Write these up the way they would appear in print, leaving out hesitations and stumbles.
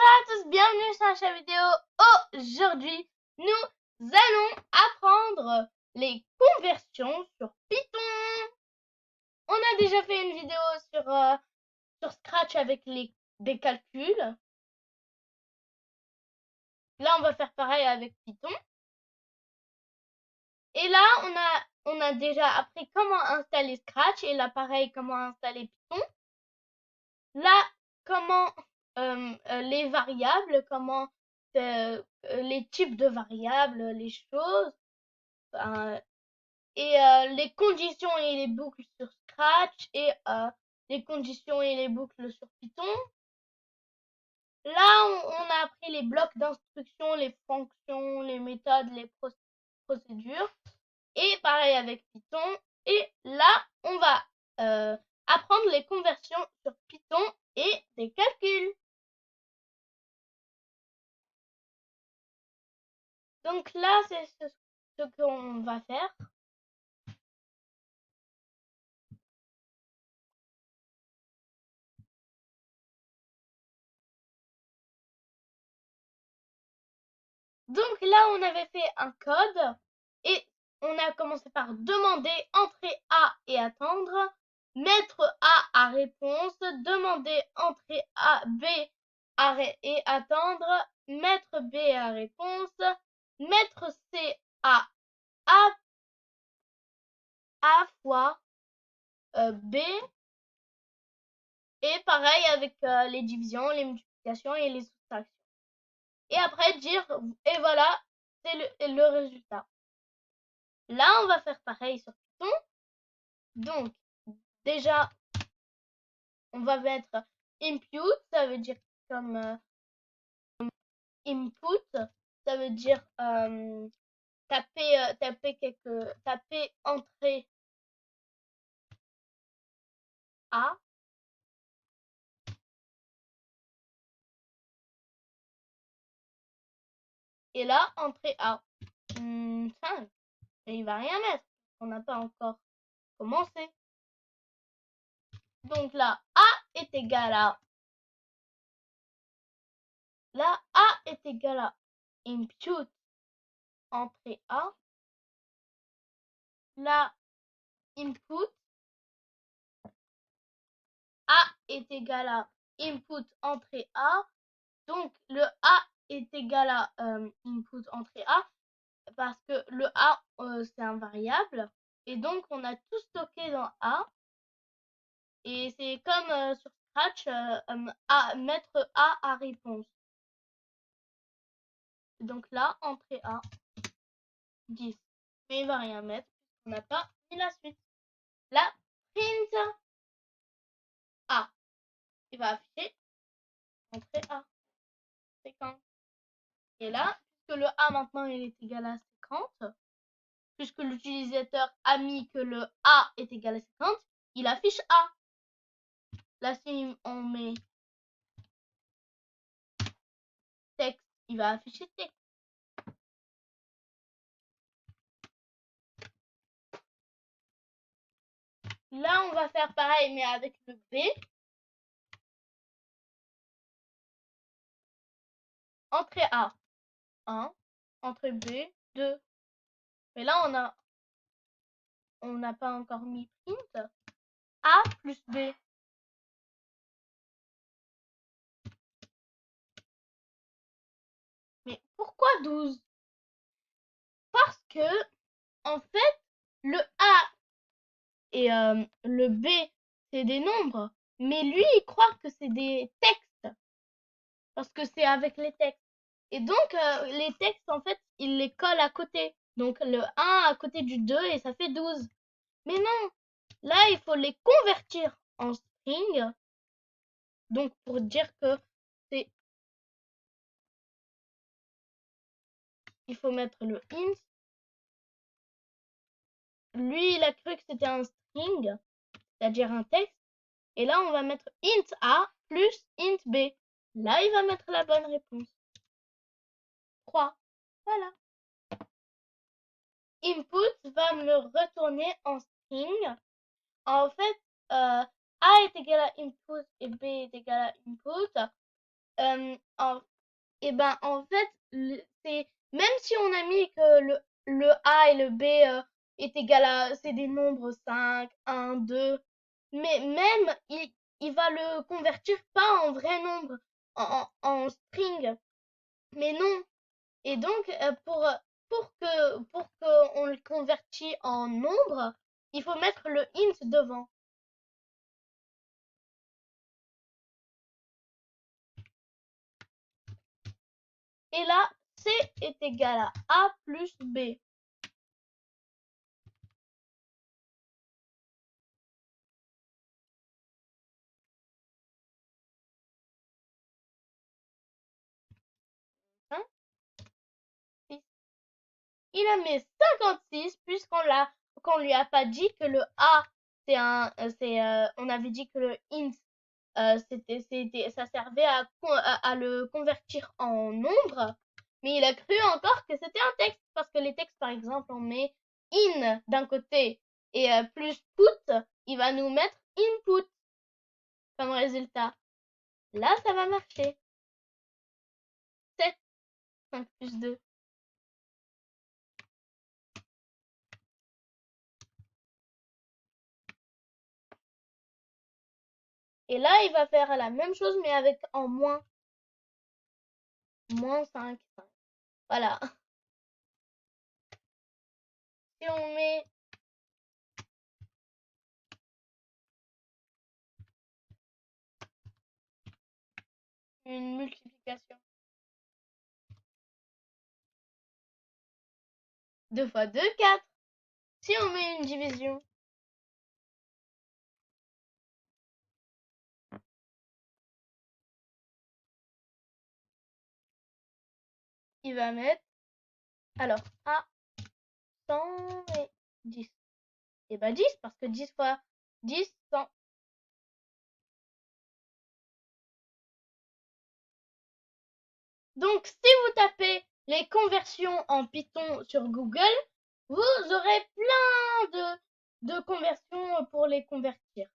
à tous, bienvenue sur la chaîne vidéo. Aujourd'hui, nous allons apprendre les conversions sur Python. On a déjà fait une vidéo sur Scratch avec des calculs. Là, on va faire pareil avec Python. Et là, on a déjà appris comment installer Scratch. Et là, pareil, comment installer Python. Là, comment les variables, comment les types de variables, les choses, et les conditions et les boucles sur Scratch et les conditions et les boucles sur Python. Là, on a appris les blocs d'instruction, les fonctions, les méthodes, les procédures. Et pareil avec Python. Et là, on va apprendre les conversions sur Python et des calculs. Donc là, c'est ce qu'on va faire. Donc là, on avait fait un code et on a commencé par demander, entrer A et attendre, mettre A à réponse, demander, entrer A, B et attendre, mettre B à réponse, mettre C à A fois B, et pareil avec les divisions, les multiplications et les soustractions. Et après dire, et voilà, c'est le résultat. Là, on va faire pareil sur Python. Donc, déjà, on va mettre input, ça veut dire comme input, ça veut dire taper entrée A. Et là, entrée A. 5. Et il va rien mettre. On n'a pas encore commencé. Donc là, A est égal à. Là, A est égal à input entrée A. Là, input A est égal à input entrée A. Donc le A est égal à input entrée A parce que le A c'est un variable et donc on a tout stocké dans A et c'est comme sur Scratch mettre A à réponse. Donc là entrée A 10, mais il va rien mettre on n'a pas mis la suite. Là print A, il va afficher entrée A 50 et là puisque le A maintenant il est égal à 50, puisque l'utilisateur a mis que le A est égal à 50, il affiche A. Là, si on met texte, il va afficher texte. Là, on va faire pareil, mais avec le B. Entrée A, 1. Entrée B, 2. Mais là, on n'a pas encore mis print. A plus B. Mais pourquoi 12? Parce que, en fait, le A et le B, c'est des nombres. Mais lui, il croit que c'est des textes. Parce que c'est avec les textes. Et donc, les textes, en fait, il les colle à côté. Donc, le 1 à côté du 2 et ça fait 12. Mais non, là, il faut les convertir en string. Donc, pour dire que c'est... Il faut mettre le int. Lui, il a cru que c'était un string, c'est-à-dire un texte. Et là, on va mettre int a plus int b. Là, il va mettre la bonne réponse. 3. Voilà. Input va me retourner en string. En fait, A est égal à input et B est égal à input. et ben en fait, c'est même si on a mis que le A et le B est égal à, c'est des nombres 5, 1, 2, mais même il va le convertir pas en vrai nombre, en string, mais non. Et donc pour que on le convertit en nombre, il faut mettre le int devant. Et là, C est égal à A plus B. Hein? Il a mis 56 qu'on lui a pas dit que le A on avait dit que le int ça servait à le convertir en nombre, mais il a cru encore que c'était un texte parce que les textes par exemple on met in d'un côté et plus put, il va nous mettre input comme résultat. Là ça va marcher. 7, 5 plus 2. Et là, il va faire la même chose, mais avec en moins. Moins 5. Voilà. Si on met une multiplication, 2 fois 2, 4. Si on met une division, il va mettre, alors, A, 100 et 10. Et bah 10, parce que 10 fois 10, 100. Donc, si vous tapez les conversions en Python sur Google, vous aurez plein de conversions pour les convertir.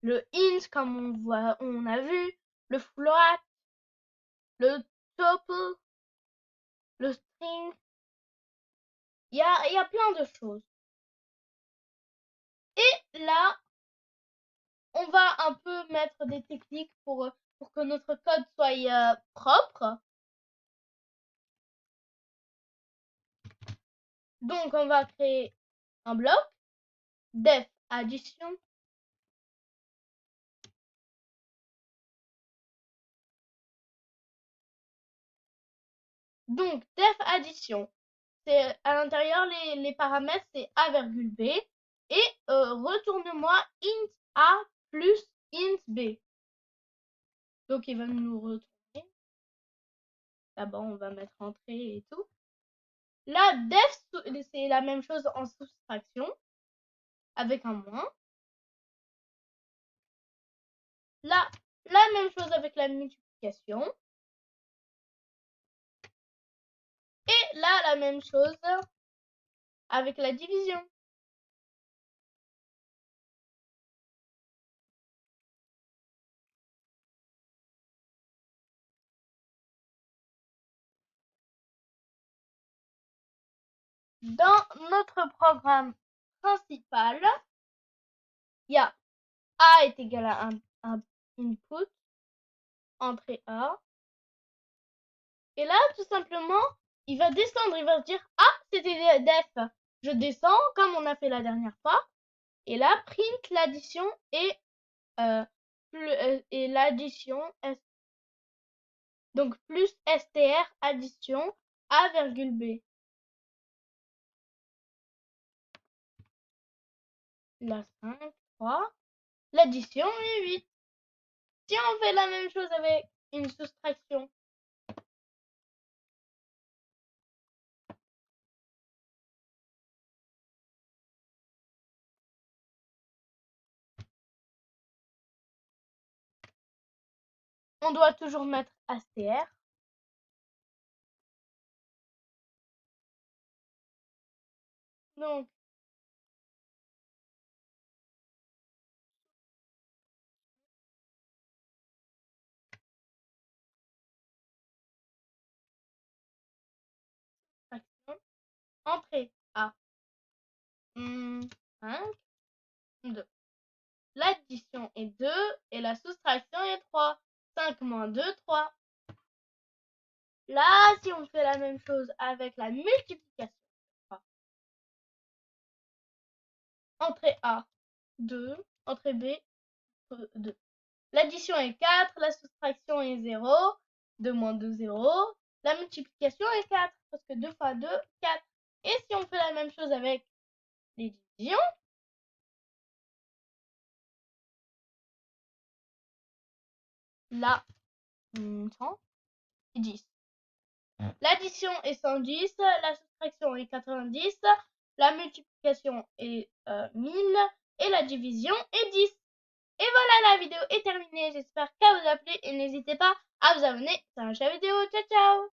Le int, comme on a vu, le float, le tuple, le string. Il y a plein de choses. Et là, on va un peu mettre des techniques pour que notre code soit propre. Donc, on va créer un bloc, def addition. Donc, def addition, c'est à l'intérieur, les paramètres, c'est a virgule b. Et retourne-moi int a plus int b. Donc, il va nous retourner. Là-bas, on va mettre entrée et tout. Là, def, c'est la même chose en soustraction, avec un moins. Là, la même chose avec la multiplication. Et là, la même chose avec la division. Dans notre programme principal, il y a A est égal à un input, entrée A. Et là, tout simplement, il va descendre, il va se dire, ah, c'était def. Je descends, comme on a fait la dernière fois. Et là, print l'addition et l'addition, donc plus str addition a virgule b. La 5, 3. L'addition est 8. Si on fait la même chose avec une soustraction, on doit toujours mettre str. Donc, Entrée A. 5, 2. L'addition est 2 et la soustraction est 3. 5 moins 2, 3. Là, si on fait la même chose avec la multiplication, entrée A, 2, entrée B, 2. L'addition est 4, la soustraction est 0, 2 moins 2, 0. La multiplication est 4, parce que 2 fois 2, 4. Et si on fait la même chose avec les divisions, là, 110. L'addition est 110, la soustraction est 90, la multiplication est 1000 et la division est 10. Et voilà, la vidéo est terminée. J'espère qu'elle vous a plu et n'hésitez pas à vous abonner. C'est un chat vidéo. Ciao, ciao!